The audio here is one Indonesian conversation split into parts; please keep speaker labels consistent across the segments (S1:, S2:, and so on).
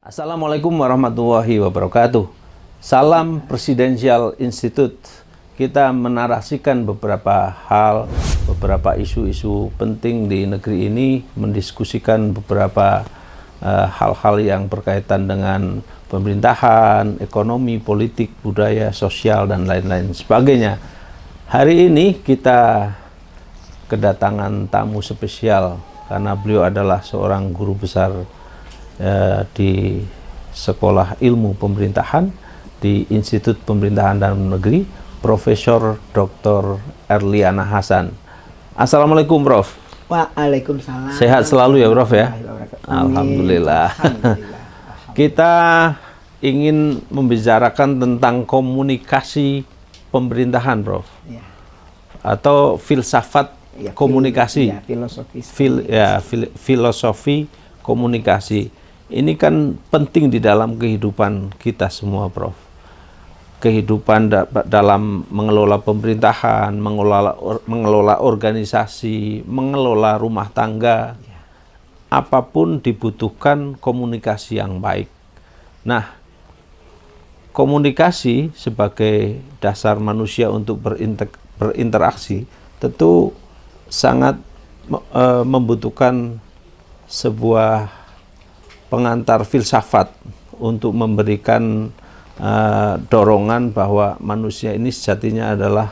S1: Assalamualaikum warahmatullahi wabarakatuh. Salam Presidential Institute. Kita menarasikan beberapa hal, beberapa isu-isu penting di negeri ini, mendiskusikan beberapa hal-hal yang berkaitan dengan pemerintahan, ekonomi, politik, budaya, sosial, dan lain-lain sebagainya. Hari ini kita kedatangan tamu spesial karena beliau adalah seorang guru besar di Sekolah Ilmu Pemerintahan di Institut Pemerintahan Dalam Negeri, Profesor Dr. Erliana Hasan. Assalamualaikum, Prof.
S2: Waalaikumsalam.
S1: Sehat selalu ya, Prof ya? Alhamdulillah. Kita ingin membicarakan tentang komunikasi pemerintahan, Prof. Ya. Atau filsafat ya, komunikasi. Filosofi komunikasi. Ini kan penting di dalam kehidupan kita semua, Prof. Kehidupan dalam mengelola pemerintahan, mengelola organisasi, mengelola rumah tangga, apapun dibutuhkan komunikasi yang baik. Nah, komunikasi sebagai dasar manusia untuk berinteraksi tentu sangat membutuhkan sebuah pengantar filsafat untuk memberikan dorongan bahwa manusia ini sejatinya adalah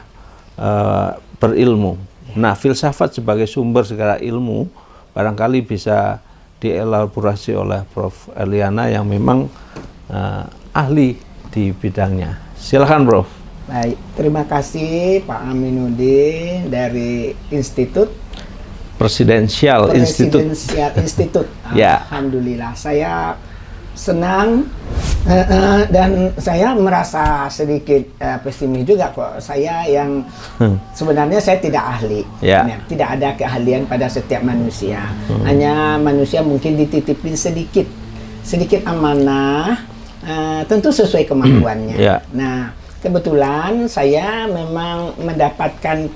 S1: berilmu. Nah, filsafat sebagai sumber segala ilmu barangkali bisa dielaborasi oleh Prof. Erliana yang memang ahli di bidangnya. Silakan, Prof.
S2: Baik, terima kasih Pak Aminuddin dari Institut
S1: Presidential Institute.
S2: Ya. Alhamdulillah, saya senang dan saya merasa sedikit pesimis juga kok. Saya yang sebenarnya saya tidak ahli, tidak ada keahlian pada setiap manusia. Hanya manusia mungkin dititipin sedikit amanah, tentu sesuai kemampuannya. Nah, kebetulan saya memang mendapatkan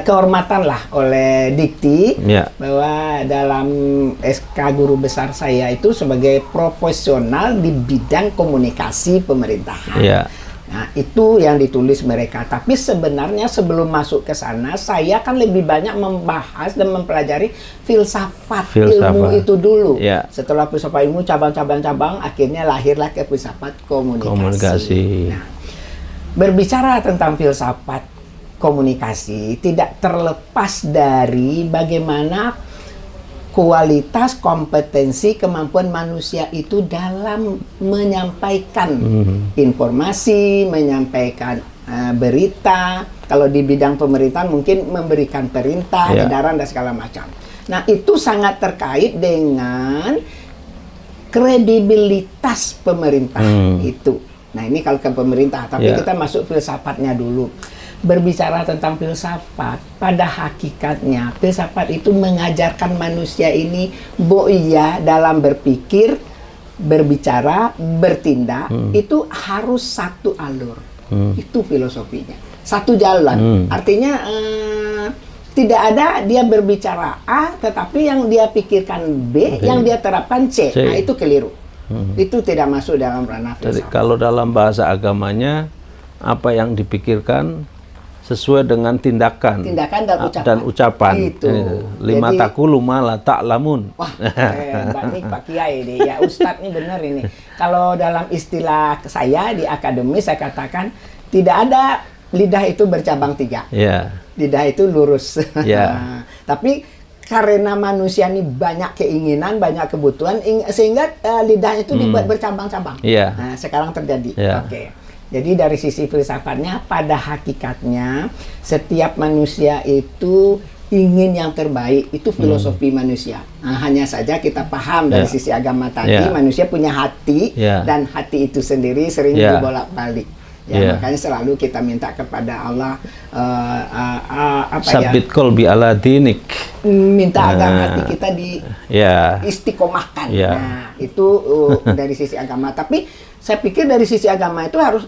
S2: kehormatan lah oleh Dikti bahwa dalam SK guru besar saya itu sebagai profesional di bidang komunikasi pemerintahan. Nah, itu yang ditulis mereka. Tapi sebenarnya sebelum masuk ke sana, saya kan lebih banyak membahas dan mempelajari filsafat ilmu itu dulu. Setelah filsafat ilmu cabang-cabang, akhirnya lahirlah ke filsafat komunikasi. Nah, berbicara tentang filsafat komunikasi tidak terlepas dari bagaimana kualitas, kompetensi, kemampuan manusia itu dalam menyampaikan informasi, menyampaikan berita. Kalau di bidang pemerintahan mungkin memberikan perintah, edaran dan segala macam. Nah, itu sangat terkait dengan kredibilitas pemerintah itu. Nah, ini kalau ke pemerintah, tapi kita masuk filsafatnya dulu. Berbicara tentang filsafat, pada hakikatnya filsafat itu mengajarkan manusia ini dalam berpikir, berbicara, bertindak itu harus satu alur. Itu filosofinya, satu jalan. Artinya tidak ada dia berbicara A tetapi yang dia pikirkan B, yang dia terapkan C. Nah, itu keliru. Itu tidak masuk dalam ranah filsafat.
S1: Jadi kalau dalam bahasa agamanya, apa yang dipikirkan sesuai dengan tindakan dan ucapan.
S2: Itu.
S1: Lima takulu malah ta'lamun.
S2: Wah, Mbak Pak Kiai deh. Ya, Ustadz ini benar ini. Kalau dalam istilah saya di akademis, saya katakan tidak ada lidah itu bercabang tiga. Lidah itu lurus. Tapi karena manusia ini banyak keinginan, banyak kebutuhan, sehingga lidahnya itu dibuat bercabang-cabang. Nah, sekarang terjadi. Oke. Jadi dari sisi filsafatnya, pada hakikatnya setiap manusia itu ingin yang terbaik. Itu filosofi manusia. Nah, hanya saja kita paham dari sisi agama tadi, manusia punya hati, dan hati itu sendiri sering dibolak-balik. Makanya selalu kita minta kepada Allah
S1: sabit qalbi ala dinik.
S2: Minta agar hati kita istiqomahkan. Nah, itu dari sisi agama. Tapi saya pikir dari sisi agama itu harus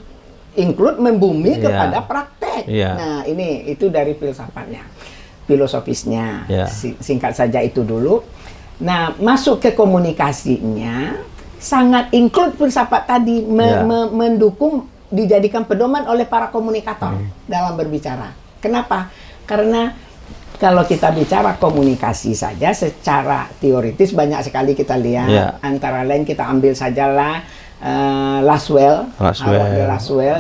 S2: include membumi kepada praktek. Nah, itu dari filsafatnya, filosofisnya. Singkat saja itu dulu. Nah, masuk ke komunikasinya sangat include filsafat tadi mendukung dijadikan pedoman oleh para komunikator dalam berbicara. Kenapa? Karena kalau kita bicara komunikasi saja secara teoritis banyak sekali kita lihat. Antara lain kita ambil sajalah Laswell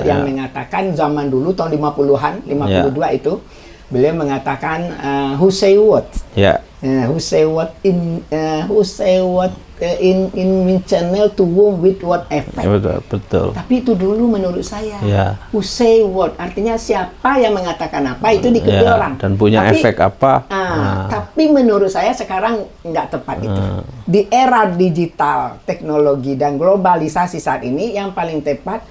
S2: yang mengatakan zaman dulu tahun 50-an, 52 itu beliau mengatakan who say what? Who say what in channel to whom with what effect.
S1: Betul.
S2: Tapi itu dulu menurut saya. Who say what artinya siapa yang mengatakan apa itu diketahui orang.
S1: Dan punya efek apa.
S2: Tapi menurut saya sekarang nggak tepat itu. Di era digital, teknologi dan globalisasi saat ini yang paling tepat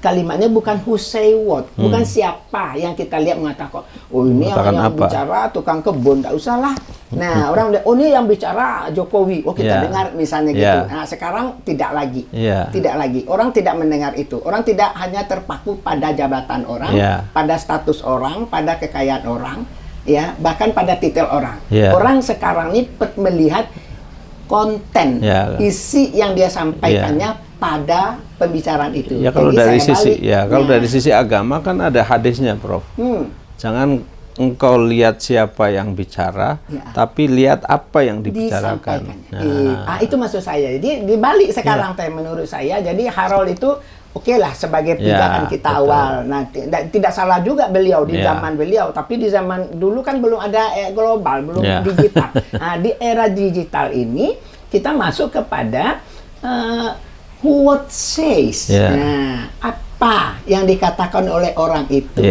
S2: kalimatnya bukan who say what, bukan siapa yang kita lihat mengatakan, oh ini yang bicara tukang kebun, tak usah lah. Nah, orang lihat, oh ini yang bicara Jokowi, oh kita dengar misalnya gitu. Nah, sekarang tidak lagi, tidak lagi. Orang tidak mendengar itu. Orang tidak hanya terpaku pada jabatan orang, pada status orang, pada kekayaan orang, ya, bahkan pada titel orang. Orang sekarang ini melihat konten, isi yang dia sampaikannya pada pembicaraan itu.
S1: Ya kalau dari sisi agama kan ada hadisnya, Prof. Jangan engkau lihat siapa yang bicara, tapi lihat apa yang dibicarakan.
S2: Itu maksud saya. Jadi dibalik sekarang menurut saya. Jadi Harold itu oke lah sebagai pijakan kita awal. Nah, tidak salah juga beliau di zaman beliau, tapi di zaman dulu kan belum ada global, belum digital. Nah, di era digital ini kita masuk kepada what says. Nah, apa yang dikatakan oleh orang itu.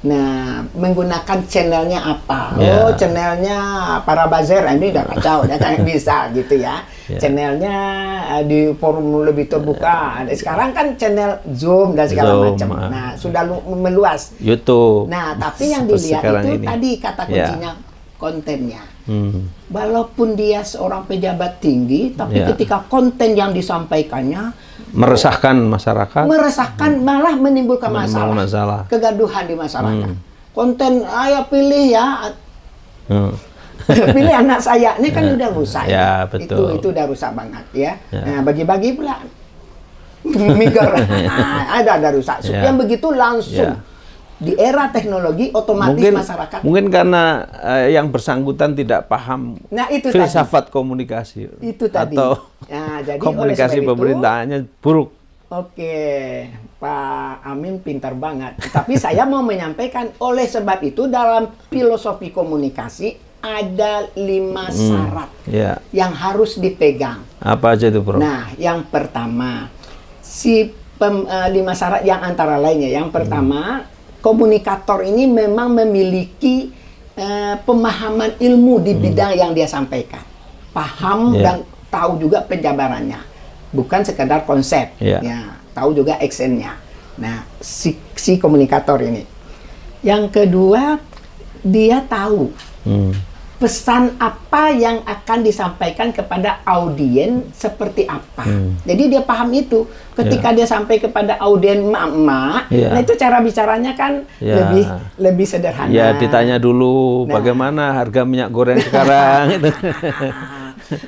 S2: Nah, menggunakan channelnya apa. Oh, channelnya para buzzer. Ini udah kacau, udah kan bisa gitu ya. Channelnya di forum lebih terbuka. Sekarang kan channel Zoom dan segala macam. Nah, sudah meluas.
S1: YouTube.
S2: Nah, tapi yang dilihat itu tadi kata kuncinya kontennya. Walaupun dia seorang pejabat tinggi, tapi ketika konten yang disampaikannya
S1: meresahkan masyarakat,
S2: malah menimbulkan masalah, kegaduhan di masyarakat. Konten, ayo pilih ya, pilih anak saya, ini kan udah rusak. Itu udah rusak banget ya. Nah, bagi-bagi pula, miger, ada rusak. Yang begitu langsung. Di era teknologi otomatis masyarakat
S1: mungkin karena yang bersangkutan tidak paham filsafat komunikasi atau
S2: jadi
S1: komunikasi pemerintahannya buruk.
S2: Oke, Pak Amin pintar banget. Tapi saya mau menyampaikan oleh sebab itu dalam filosofi komunikasi ada 5 syarat yang harus dipegang.
S1: Apa aja itu, Bro?
S2: Nah, yang pertama 5 syarat yang antara lainnya. Yang pertama, komunikator ini memang memiliki pemahaman ilmu di bidang yang dia sampaikan. Paham dan tahu juga penjabarannya. Bukan sekedar konsep. Tahu juga actionnya. Nah, si komunikator ini. Yang kedua, dia tahu pesan apa yang akan disampaikan kepada audiens seperti apa. Jadi dia paham itu. Ketika dia sampai kepada audiens emak-emak, nah itu cara bicaranya kan lebih sederhana.
S1: Ya, ditanya dulu bagaimana harga minyak goreng sekarang.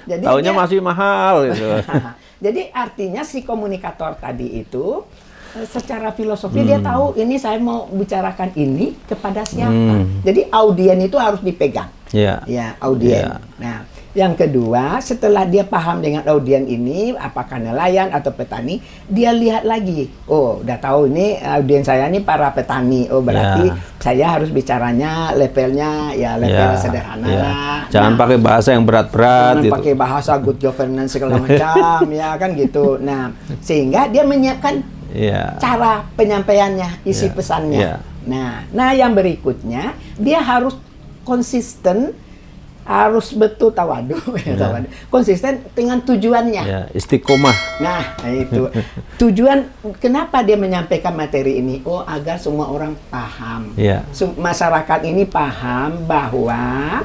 S1: Jadi taunya masih mahal gitu.
S2: Jadi artinya si komunikator tadi itu secara filosofi dia tahu ini saya mau bicarakan ini kepada siapa. Jadi audiens itu harus dipegang. Audiens. Nah, yang kedua, setelah dia paham dengan audiens ini, apakah nelayan atau petani, dia lihat lagi. Oh, udah tahu ini audiens saya ini para petani. Oh, berarti saya harus bicaranya levelnya level sederhana lah.
S1: Jangan pakai bahasa yang berat-berat.
S2: Jangan pakai bahasa good governance segala macam, ya kan gitu. Nah, sehingga dia menyiapkan cara penyampaiannya, isi pesannya. Nah, yang berikutnya dia harus konsisten, harus betul tawadu, konsisten dengan tujuannya.
S1: Istiqomah.
S2: Nah, itu tujuan kenapa dia menyampaikan materi ini? Oh, agar semua orang paham. Masyarakat ini paham bahwa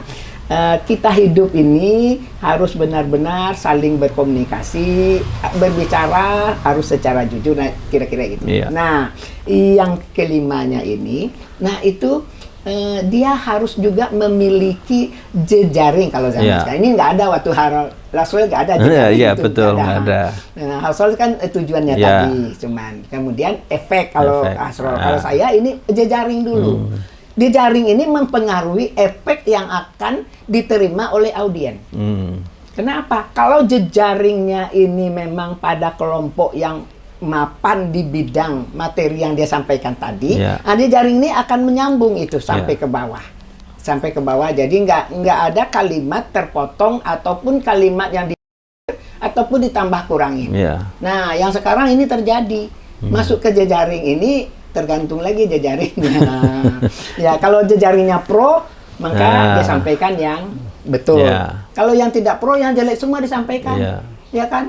S2: kita hidup ini harus benar-benar saling berkomunikasi, berbicara harus secara jujur, nah, kira-kira gitu. Nah, yang kelimanya ini, nah itu dia harus juga memiliki jejaring kalau zaman sekarang. Ini nggak ada waktu Harald Laswell nggak ada jejaring
S1: itu.
S2: Betul,
S1: nggak ada.
S2: Nah, Laswell kan tujuannya tadi, cuman kemudian efek kalau kalau saya ini jejaring dulu. Jejaring ini mempengaruhi efek yang akan diterima oleh audiens. Kenapa? Kalau jejaringnya ini memang pada kelompok yang mapan di bidang materi yang dia sampaikan tadi, jejaring ini akan menyambung itu sampai ke bawah. Sampai ke bawah, jadi nggak ada kalimat terpotong ataupun kalimat yang ataupun ditambah kurangin. Nah, yang sekarang ini terjadi. Masuk ke jejaring ini tergantung lagi jejaringnya. Ya, kalau jejaringnya pro, maka dia sampaikan yang betul. Kalau yang tidak pro, yang jelek semua disampaikan. Ya kan?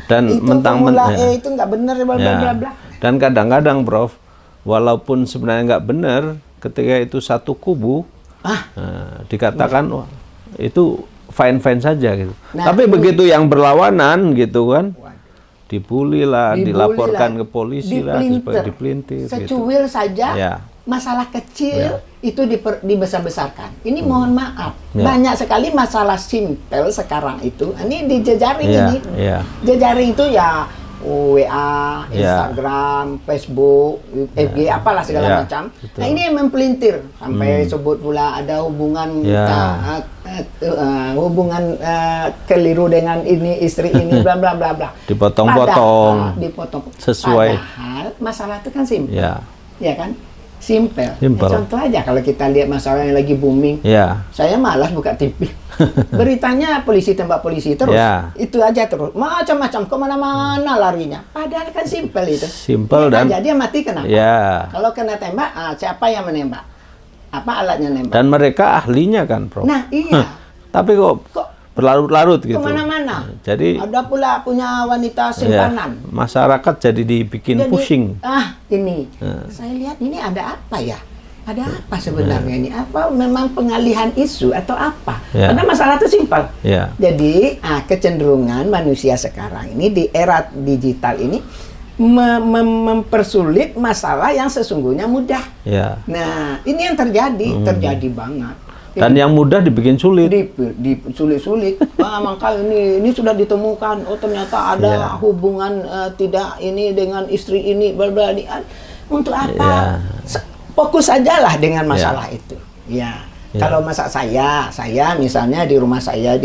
S1: Dan
S2: itu formula E itu nggak benar, bla bla bla.
S1: Dan kadang-kadang, Prof, walaupun sebenarnya nggak benar, ketika itu satu kubu, dikatakan wah, itu fine-fine saja gitu. Tapi begitu yang berlawanan gitu kan, dibully lah, dilaporkan ke polisi lah, dipelintir.
S2: Secuil saja. Masalah kecil itu dibesar-besarkan. Ini mohon maaf, banyak sekali masalah simpel sekarang itu. Ini di jejaring ini. Jejaring itu ya WA, Instagram, Facebook, FB, apalah segala macam. Nah, ini yang mempelintir sampai sebut pula ada hubungan hubungan keliru dengan ini istri ini bla bla bla bla.
S1: Dipotong-potong. Sesuai.
S2: Padahal masalah itu kan simpel. Ya kan? Simpel. Ya, contoh aja kalau kita lihat masalah yang lagi booming, saya malas buka TV. Beritanya polisi tembak polisi terus, itu aja terus, macam-macam kemana-mana larinya. Padahal kan simpel itu.
S1: Simpel dan
S2: dia mati kenapa? Kalau kena tembak, siapa yang menembak? Apa alatnya nembak?
S1: Dan mereka ahlinya kan, Prof.
S2: Nah iya.
S1: Tapi kok berlarut-larut gitu.
S2: Kemana-mana.
S1: Jadi
S2: ada pula punya wanita simpanan.
S1: Masyarakat jadi dibikin pusing.
S2: Ini. Saya lihat ini ada apa ya? Ada apa sebenarnya ini? Apa memang pengalihan isu atau apa? Karena masalah itu simpel. Jadi kecenderungan manusia sekarang ini di era digital ini mempersulit masalah yang sesungguhnya mudah. Nah, ini yang terjadi banget.
S1: Dan yang mudah dibikin sulit.
S2: Sulit-sulit. Maka ini sudah ditemukan. Oh, ternyata ada hubungan tidak ini dengan istri ini. Untuk apa? Fokus sajalah dengan masalah itu. Kalau masa saya misalnya di rumah saya,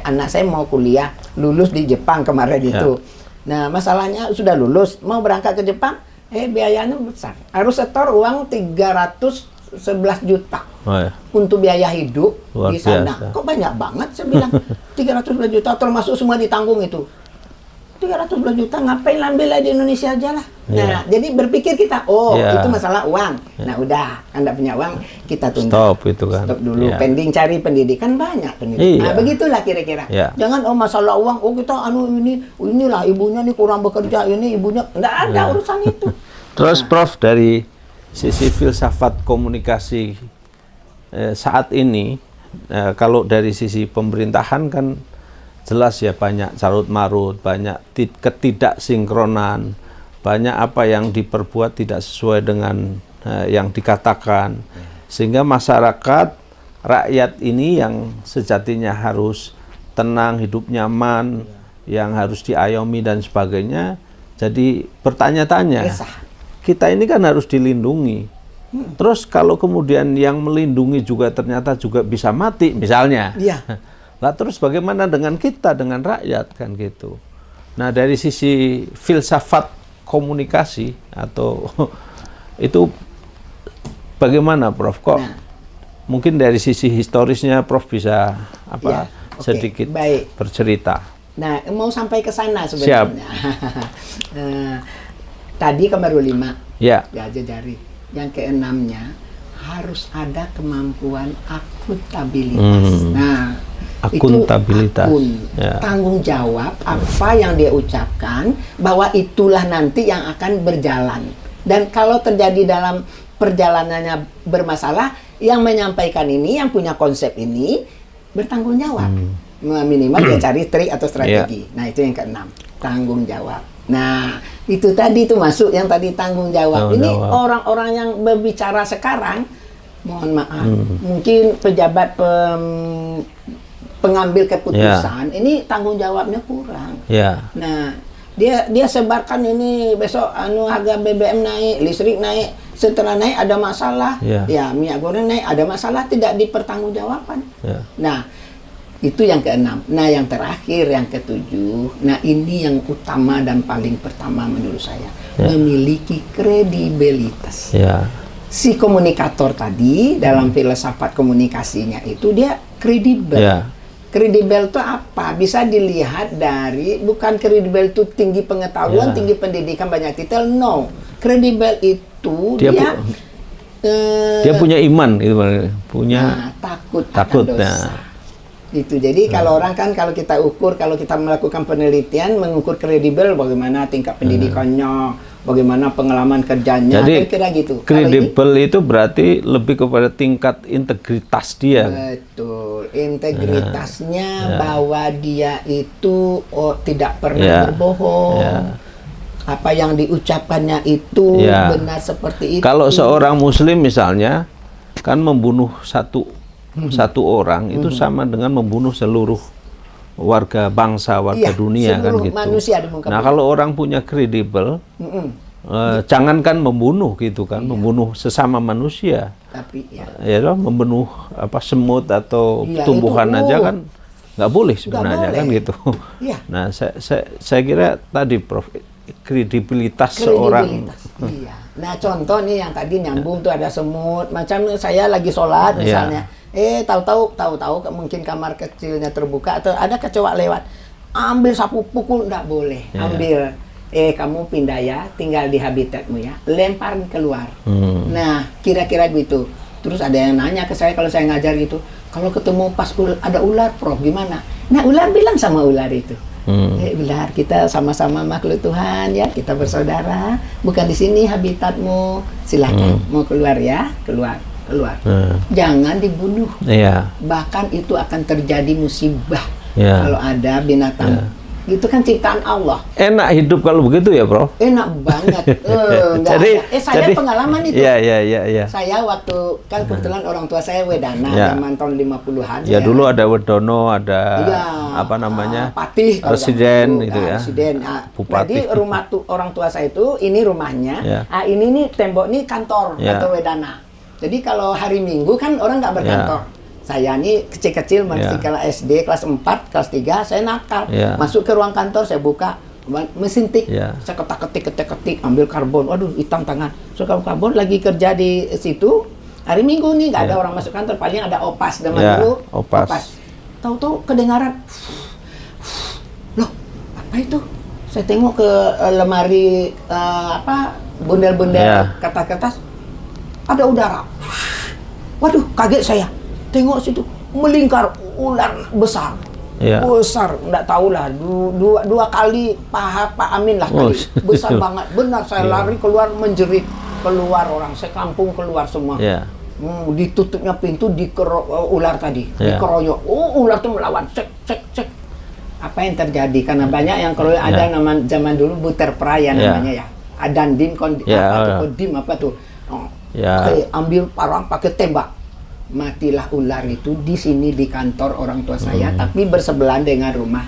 S2: anak saya mau kuliah, lulus di Jepang kemarin itu. Nah, masalahnya sudah lulus, mau berangkat ke Jepang, biayanya besar. Harus setor uang 311 juta. Untuk biaya hidup di sana. Kok banyak banget? Saya bilang 311 juta termasuk semua ditanggung itu. 311 juta ngapain ambil di Indonesia aja lah. Nah, jadi berpikir kita, itu masalah uang. Nah, udah, Anda punya uang, kita tunda.
S1: Stop itu kan.
S2: Stop dulu. Pending cari pendidikan banyak pendidikan. Nah, begitulah kira-kira. Jangan masalah uang, kita inilah ibunya nih kurang bekerja, ini ibunya enggak ada urusan itu.
S1: Terus Prof, dari sisi filsafat komunikasi saat ini, kalau dari sisi pemerintahan kan jelas ya banyak carut marut, banyak ketidaksinkronan, banyak apa yang diperbuat tidak sesuai dengan yang dikatakan, sehingga masyarakat, rakyat ini yang sejatinya harus tenang, hidup nyaman, yang harus diayomi dan sebagainya, jadi bertanya-tanya. Kita ini kan harus dilindungi. Terus kalau kemudian yang melindungi juga ternyata juga bisa mati misalnya. Nah, terus bagaimana dengan kita, dengan rakyat kan gitu. Nah, dari sisi filsafat komunikasi atau itu bagaimana, Prof? Kok mungkin dari sisi historisnya Prof bisa sedikit bercerita.
S2: Nah, mau sampai ke sana sebenarnya. Tadi kan baru 5. Jejaring. Yang keenamnya harus ada kemampuan akuntabilitas. Nah,
S1: akuntabilitas.
S2: Tanggung jawab apa yang dia ucapkan, bahwa itulah nanti yang akan berjalan. Dan kalau terjadi dalam perjalanannya bermasalah, yang menyampaikan ini, yang punya konsep ini bertanggung jawab. Minimal dia cari trik atau strategi. Nah, itu yang keenam, tanggung jawab. Nah, itu tadi itu masuk yang tadi tanggung jawab. Ini orang-orang yang berbicara sekarang mohon maaf, mungkin pejabat pengambil keputusan ini tanggung jawabnya kurang. Nah, dia sebarkan ini besok harga BBM naik, listrik naik, setelah naik ada masalah, ya minyak goreng naik ada masalah, tidak dipertanggungjawabkan. Nah, itu yang keenam. Nah, yang terakhir, yang ketujuh, nah ini yang utama dan paling pertama menurut saya, memiliki kredibilitas. Si komunikator tadi dalam filsafat komunikasinya itu dia kredibel. Kredibel itu apa? Bisa dilihat dari, bukan kredibel itu tinggi pengetahuan, tinggi pendidikan, banyak titel, no. Kredibel itu dia
S1: punya iman, itu punya
S2: takut akan dosa. Itu. Jadi kalau orang kan, kalau kita ukur, kalau kita melakukan penelitian, mengukur kredibel bagaimana tingkat pendidikannya, bagaimana pengalaman kerjanya, kira-kira gitu.
S1: Kredibel itu berarti lebih kepada tingkat integritas dia.
S2: Betul, integritasnya bahwa dia itu tidak pernah berbohong. Apa yang diucapkannya itu benar seperti itu.
S1: Kalau seorang muslim misalnya kan membunuh satu orang itu sama dengan membunuh seluruh warga bangsa, warga dunia kan gitu. Nah, kalau orang punya kredibel, jangankan membunuh gitu kan, membunuh sesama manusia,
S2: tapi
S1: membunuh semut atau tumbuhan aja kan nggak boleh sebenarnya kan gitu. Nah, saya kira tadi Prof, kredibilitas seorang.
S2: Nah, contoh nih yang tadi nyambung tuh ada semut, macam saya lagi sholat misalnya. Tahu-tahu mungkin kamar kecilnya terbuka atau ada kecoa lewat, ambil sapu pukul, nggak boleh. Ambil, kamu pindah ya, tinggal di habitatmu ya, lempar keluar. Nah, kira-kira gitu. Terus ada yang nanya ke saya kalau saya ngajar gitu, kalau ketemu pas ada ular, Prof, gimana? Nah, ular bilang sama ular itu, ular, kita sama-sama makhluk Tuhan ya, kita bersaudara, bukan di sini habitatmu, silakan mau keluar ya, keluar. Jangan dibunuh. Bahkan itu akan terjadi musibah kalau ada binatang. Itu kan ciptaan Allah.
S1: Enak hidup kalau begitu ya, Prof?
S2: Enak banget. Saya pengalaman itu. Saya waktu kan kebetulan orang tua saya wedana zaman tahun 50-an.
S1: Dulu ada Wedono, ada apa namanya?
S2: Patih,
S1: presiden itu ya.
S2: Presiden.
S1: Bupati.
S2: Jadi rumah orang tua saya itu, ini rumahnya. Ini nih tembok nih kantor wedana. Jadi kalau hari Minggu kan orang nggak berkantor. Saya nih kecil-kecil masih kelas SD, kelas 4, kelas 3, saya nakal. Masuk ke ruang kantor, saya buka mesin tik. Saya ketik, ambil karbon. Waduh, hitam tangan. So, karbon lagi kerja di situ. Hari Minggu nih, nggak ada orang masuk kantor. Paling ada opas zaman dulu. Opas. Tahu-tahu kedengaran. Loh, apa itu? Saya tengok ke lemari, bundel-bundel kertas-kertas. Ada udara. Waduh, kaget saya. Tengok situ, melingkar ular besar. Besar, enggak tahulah, dua kali paha Pak Amin lah kali. Besar banget, benar. Saya lari keluar, menjerit keluar orang, sekampung keluar semua. Ditutupnya pintu, ular tadi, dikeroyok. Ular itu melawan, cek. Apa yang terjadi? Karena banyak yang keroyok, ada nama zaman dulu buter peraya namanya ya. Adandim, kodim apa tuh. Ambil parang pakai tembak. Matilah ular itu di sini di kantor orang tua saya, tapi bersebelahan dengan rumah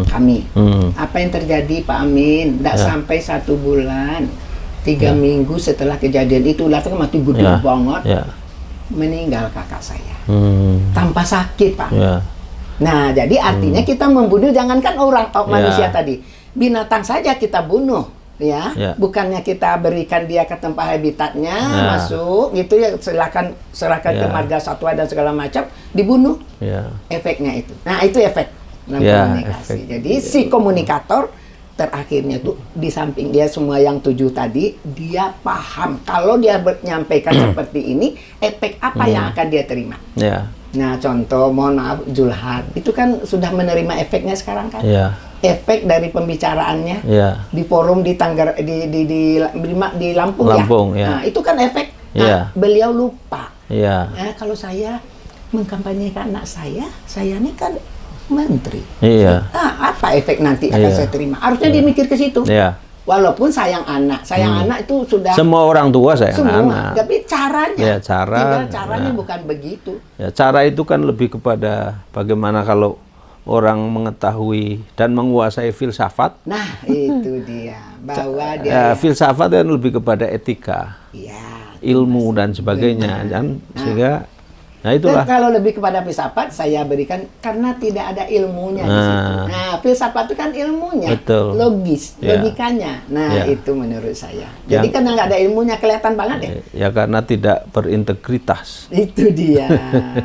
S2: kami. Apa yang terjadi Pak Amin? Tidak sampai 1 bulan, 3 minggu setelah kejadian itu ular itu mati gede banget. Meninggal kakak saya tanpa sakit, Pak. Nah, jadi artinya kita membunuh jangankan orang manusia tadi, binatang saja kita bunuh. Bukannya kita berikan dia ke tempat habitatnya, masuk gitu ya, serahkan ke marga satwa dan segala macam, dibunuh. Efeknya itu. Nah, itu efek dalam komunikasi. Jadi si komunikator terakhirnya tuh di samping dia semua yang 7 tadi, dia paham kalau dia menyampaikan seperti ini, efek apa yang akan dia terima. Nah, contoh, mohon maaf, Julhad itu kan sudah menerima efeknya sekarang kan. Efek dari pembicaraannya di forum di Lampung ya. Nah, itu kan efek. Nah, beliau lupa. Nah, kalau saya mengkampanyekan anak saya ini kan menteri. Nah, apa efek nanti akan saya terima? Harusnya dia mikir ke situ. Walaupun sayang anak itu sudah
S1: semua orang tua sayang anak.
S2: Tapi caranya,
S1: ya, tinggal
S2: caranya bukan begitu.
S1: Ya, cara itu kan lebih kepada bagaimana kalau orang mengetahui dan menguasai filsafat.
S2: Nah, itu dia. Bahwa dia
S1: filsafat kan lebih kepada etika, ilmu dan sebagainya, dan sehingga itulah.
S2: Kalau lebih kepada filsafat saya berikan karena tidak ada ilmunya di situ. Nah, filsafat itu kan ilmunya, betul, logis, logikanya. Nah, itu menurut saya. Jadi karena nggak ada ilmunya kelihatan banget ya.
S1: Ya karena tidak berintegritas.
S2: Itu dia.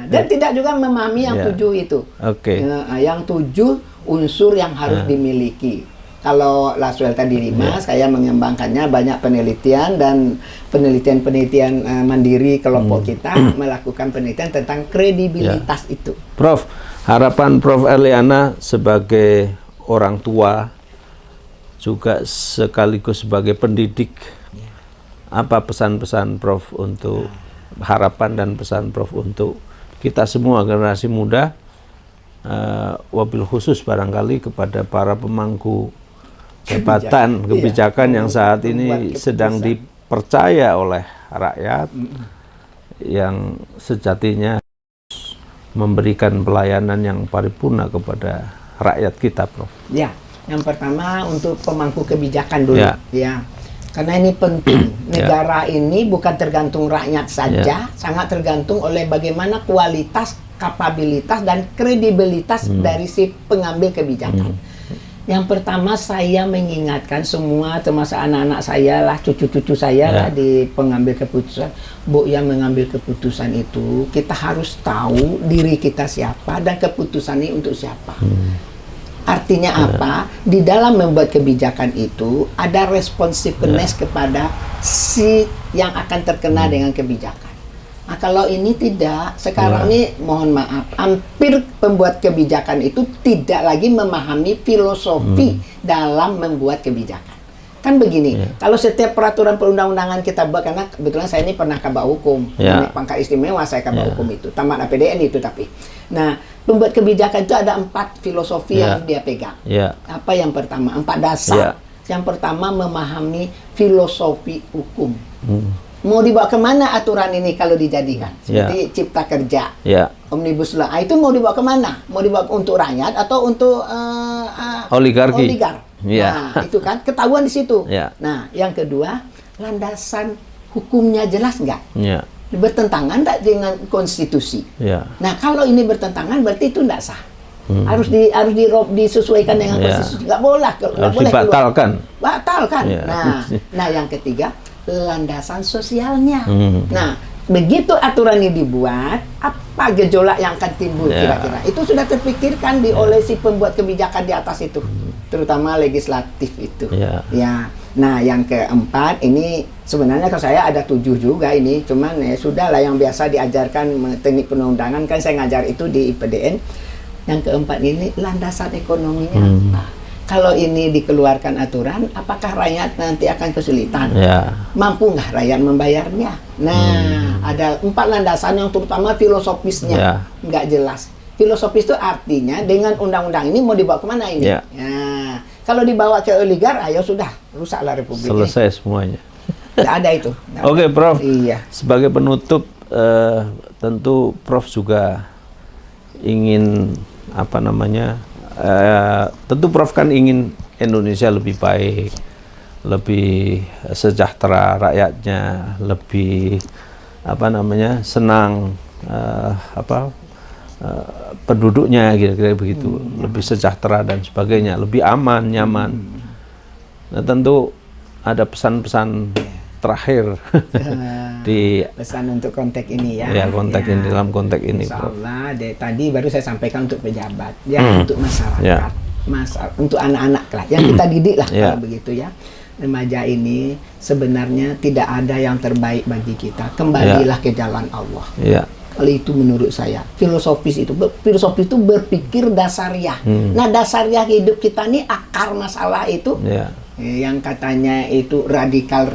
S2: Dan tidak juga memahami yang 7 itu.
S1: Oke.
S2: Yang 7 unsur yang harus dimiliki. Kalau Laswell tadi 5, saya mengembangkannya banyak penelitian dan penelitian mandiri kelompok kita melakukan penelitian tentang kredibilitas itu.
S1: Prof, harapan Prof. Erliana sebagai orang tua juga sekaligus sebagai pendidik, apa pesan-pesan Prof untuk harapan dan pesan Prof untuk kita semua generasi muda, wabil khusus barangkali kepada para pemangku jabatan kebijakan yang saat ini sedang dipercaya oleh rakyat, yang sejatinya memberikan pelayanan yang paripurna kepada rakyat kita, Prof.
S2: Ya, yang pertama untuk pemangku kebijakan dulu, ya. Karena ini penting. Negara ini bukan tergantung rakyat saja, sangat tergantung oleh bagaimana kualitas, kapabilitas dan kredibilitas dari si pengambil kebijakan. Yang pertama saya mengingatkan semua, termasuk anak-anak saya lah, cucu-cucu saya lah di pengambil keputusan. Bu, yang mengambil keputusan itu kita harus tahu diri kita siapa dan keputusan ini untuk siapa. Artinya apa? Di dalam membuat kebijakan itu ada responsiveness kepada si yang akan terkena dengan kebijakan. Nah, kalau ini tidak, sekarang ini mohon maaf, hampir pembuat kebijakan itu tidak lagi memahami filosofi dalam membuat kebijakan. Kan begini, kalau setiap peraturan perundang-undangan kita buat, karena kebetulan saya ini pernah kabak hukum, pangkat istimewa saya kabak hukum itu, tamat APDN itu tapi. Nah, pembuat kebijakan itu ada 4 filosofi yang dia pegang. Apa yang pertama? 4 dasar. Yang pertama memahami filosofi hukum. Mau dibawa kemana aturan ini kalau dijadikan? Seperti Cipta Kerja, Omnibus Law. Itu mau dibawa kemana? Mau dibawa untuk rakyat atau untuk
S1: oligarki?
S2: Nah, itu kan ketahuan di situ. Nah, yang kedua, landasan hukumnya jelas nggak? Bertentangan nggak dengan konstitusi? Nah, kalau ini bertentangan berarti itu nggak sah. Harus disesuaikan dengan konstitusi. Nggak boleh.
S1: Harus dibatalkan.
S2: Batalkan. Nah, yang ketiga, landasan sosialnya. Nah, begitu aturan ini dibuat, apa gejolak yang akan timbul kira-kira? Itu sudah terpikirkan oleh si pembuat kebijakan di atas itu, terutama legislatif itu. Nah, yang keempat ini sebenarnya kalau saya ada 7 juga ini, cuman sudahlah yang biasa diajarkan teknik perundangan kan saya ngajar itu di IPDN. Yang keempat ini landasan ekonominya apa? Kalau ini dikeluarkan aturan, apakah rakyat nanti akan kesulitan? Mampu nggak rakyat membayarnya? Nah, ada 4 landasan yang terutama filosofisnya nggak jelas. Filosofis itu artinya dengan undang-undang ini mau dibawa kemana ini? Nah, kalau dibawa ke oligar, ayo sudah rusaklah republik.
S1: Selesai semuanya.
S2: Nggak ada itu.
S1: Oke, Prof. Sebagai penutup, tentu Prof juga ingin tentu Prof kan ingin Indonesia lebih baik, lebih sejahtera rakyatnya, lebih senang penduduknya, kira-kira begitu, lebih sejahtera dan sebagainya, lebih aman, nyaman. Nah, tentu ada pesan-pesan terakhir di
S2: pesan untuk konteks ini
S1: konteks ini, dalam konteks ini, Prof.
S2: Insyaallah, tadi baru saya sampaikan untuk pejabat, untuk masyarakat, untuk anak-anak lah, yang kita didik lah kalau begitu ya. Remaja ini sebenarnya tidak ada yang terbaik bagi kita. Kembalilah ke jalan Allah. Kalau itu menurut saya, filosofis itu berpikir dasariah. Nah, dasariah hidup kita nih, akar masalah itu yang katanya itu radikal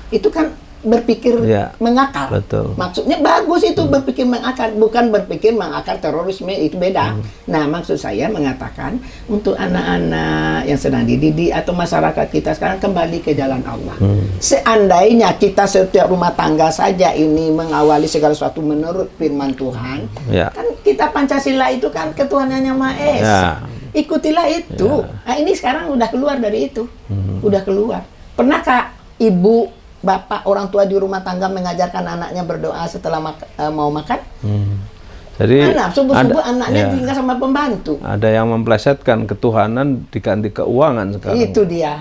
S2: itu kan berpikir mengakar.
S1: Betul.
S2: Maksudnya bagus itu berpikir mengakar, bukan berpikir mengakar terorisme, itu beda. Nah, maksud saya mengatakan untuk anak-anak yang sedang dididik atau masyarakat kita sekarang kembali ke jalan Allah. Seandainya kita setiap rumah tangga saja ini mengawali segala sesuatu menurut firman Tuhan, kan kita Pancasila itu kan ketuhanan yang Maha Esa. Ikutilah itu. Nah, ini sekarang udah keluar dari itu. Udah keluar. Pernahkah ibu, bapak, orang tua di rumah tangga mengajarkan anaknya berdoa setelah mau makan?
S1: Jadi
S2: subuh-subuh anaknya tinggal sama pembantu.
S1: Ada yang memplesetkan ketuhanan diganti keuangan sekarang.
S2: Itu dia.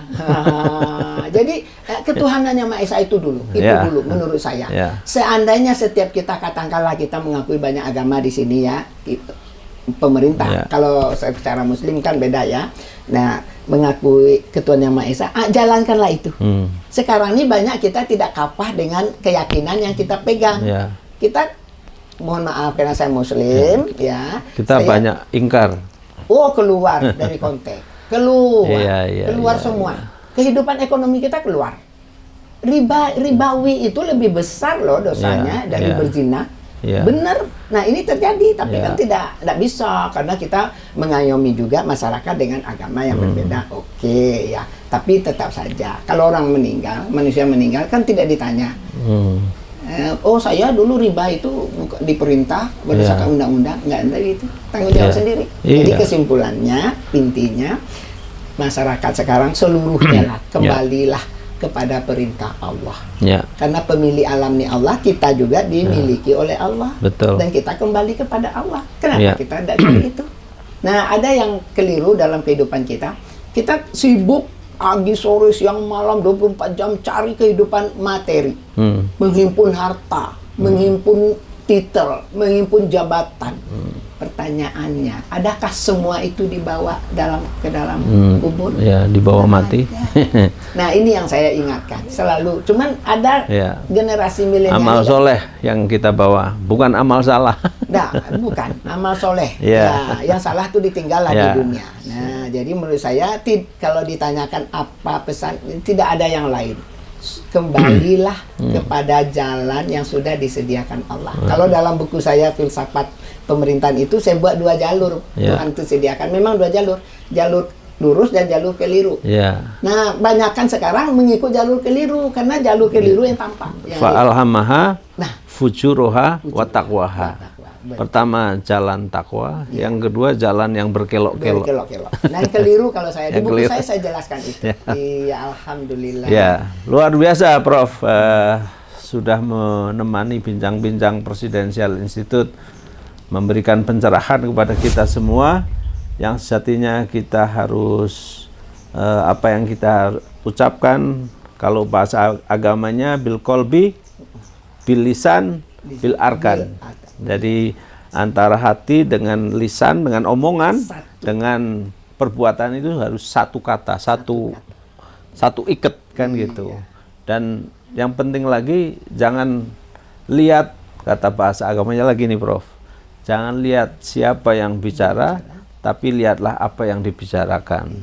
S2: Jadi ketuhanan yang Maha Esa itu dulu. Itu dulu menurut saya. Seandainya setiap kita katakanlah kita mengakui banyak agama di sini ya, pemerintah. Kalau secara Muslim kan beda ya. Nah, mengakui ketuhanan yang Maha Esa, jalankanlah itu. Sekarang ini banyak kita tidak kapah dengan keyakinan yang kita pegang. Kita, mohon maaf karena saya Muslim,
S1: kita banyak ingkar.
S2: Keluar dari konteks, keluar semua. Kehidupan ekonomi kita keluar. Ribawi itu lebih besar loh dosanya dari berzina. Benar. Nah, ini terjadi, tapi kan tidak bisa karena kita mengayomi juga masyarakat dengan agama yang berbeda. Oke, ya. Tapi tetap saja kalau orang meninggal, manusia meninggal kan tidak ditanya. Saya dulu riba itu diperintah berdasarkan undang-undang, enggak gitu. Tanggung jawab sendiri. Jadi kesimpulannya, intinya masyarakat sekarang seluruhnya lah kembalilah kepada perintah Allah. Karena pemilik alam ini Allah, kita juga dimiliki oleh Allah.
S1: Betul.
S2: Dan kita kembali kepada Allah. Kenapa kita tidak dari itu? Nah, ada yang keliru dalam kehidupan kita. Kita sibuk pagi, sore, siang, malam, 24 jam cari kehidupan materi. Menghimpun harta, menghimpun titel, menghimpun jabatan. Pertanyaannya, adakah semua itu dibawa ke dalam kubur?
S1: Ya, dibawa mati.
S2: Nah, ini yang saya ingatkan selalu. Cuman ada generasi milenial.
S1: Amal soleh yang kita bawa, bukan amal salah.
S2: Nah, bukan amal soleh. Yang salah itu ditinggal di dunia. Nah, jadi menurut saya kalau ditanyakan apa pesan, tidak ada yang lain. Kembalilah kepada jalan yang sudah disediakan Allah. Kalau dalam buku saya filsafat pemerintahan itu saya buat 2 jalur. Tuhan itu sediakan memang 2 jalur. Jalur lurus dan jalur keliru. Nah, banyakkan sekarang mengikut jalur keliru karena jalur keliru yang tampak.
S1: Fa'alhamaha fujuroha wa taqwaha. Pertama jalan takwa, yang kedua jalan yang berkelok-kelok.
S2: Nah, yang keliru kalau saya di buku saya jelaskan itu. Iya, alhamdulillah.
S1: Luar biasa, Prof. Sudah menemani bincang-bincang Presidensial Institute, memberikan pencerahan kepada kita semua yang sejatinya kita harus apa yang kita ucapkan kalau bahasa agamanya bil kolbi, bil lisan, bil arkan. Jadi antara hati dengan lisan, dengan omongan, dengan perbuatan itu harus satu kata, satu ikat kan gitu. Dan yang penting lagi jangan lihat, kata bahasa agamanya lagi nih Prof, jangan lihat siapa yang bicara, tapi lihatlah apa yang dibicarakan.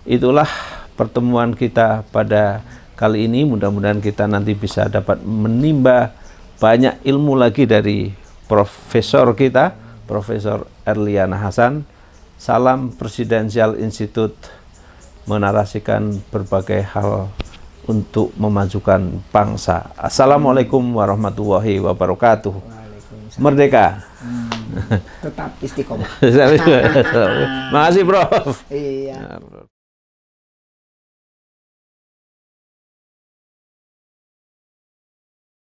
S1: Itulah pertemuan kita pada kali ini. Mudah-mudahan kita nanti bisa dapat menimba banyak ilmu lagi dari Profesor kita, Profesor Erliana Hasan. Salam Presidensial Institute, menarasikan berbagai hal untuk memajukan bangsa. Assalamualaikum warahmatullahi wabarakatuh. Merdeka.
S2: Tetap istiqomah.
S1: Makasih Prof.
S2: Iya.